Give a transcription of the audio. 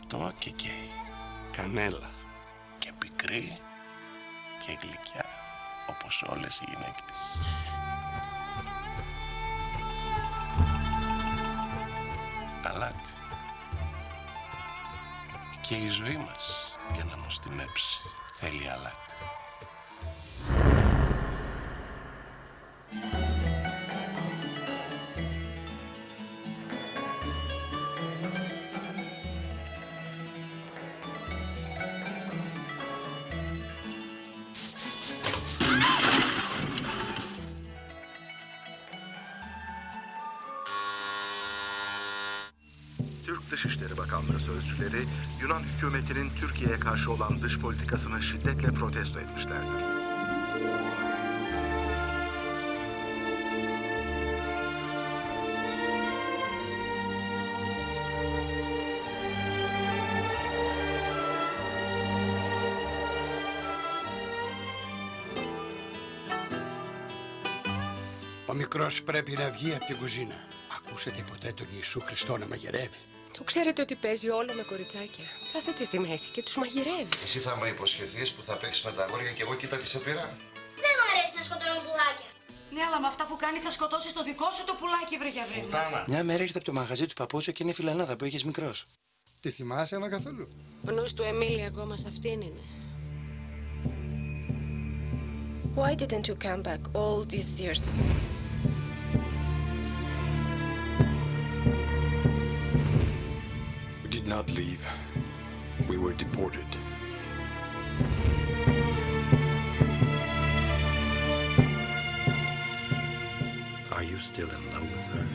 αυτό και καίει. Κανέλα. Και πικρή και γλυκιά, όπως όλες οι γυναίκες. Αλάτι. Και η ζωή μας, για να νοστιμέψει, θέλει αλάτι. Türk Dışişleri Bakanlığı sözcüleri Yunan hükümetinin Türkiye'ye karşı olan dış politikasını şiddetle protesto etmişlerdir. Ο μικρός πρέπει να βγει από την κουζίνα. Ακούσατε ποτέ τον Ιησού Χριστό να μαγειρεύει? Το ξέρετε ότι παίζει όλο με κοριτσάκια. Κάθεται στη μέση και τους μαγειρεύει. Εσύ θα μου υποσχεθείς που θα παίξεις με τα αγόρια και εγώ κοίτα τη σε πειρά. Δεν μου αρέσει να σκοτώνω πουλάκια. Ναι, αλλά με αυτά που κάνεις θα σκοτώσεις το δικό σου το πουλάκι, βρε για βρήμα. Μια μέρα ήρθε από το μαγαζί του παππούτσου και είναι φιλανάδα που είχες μικρός. Τη θυμάσαι άμα καθόλου? Ο νους του Εμίλη ακόμα σε αυτήν είναι. Why didn't you come back all these years? We did not leave. We were deported. Are you still in love with her?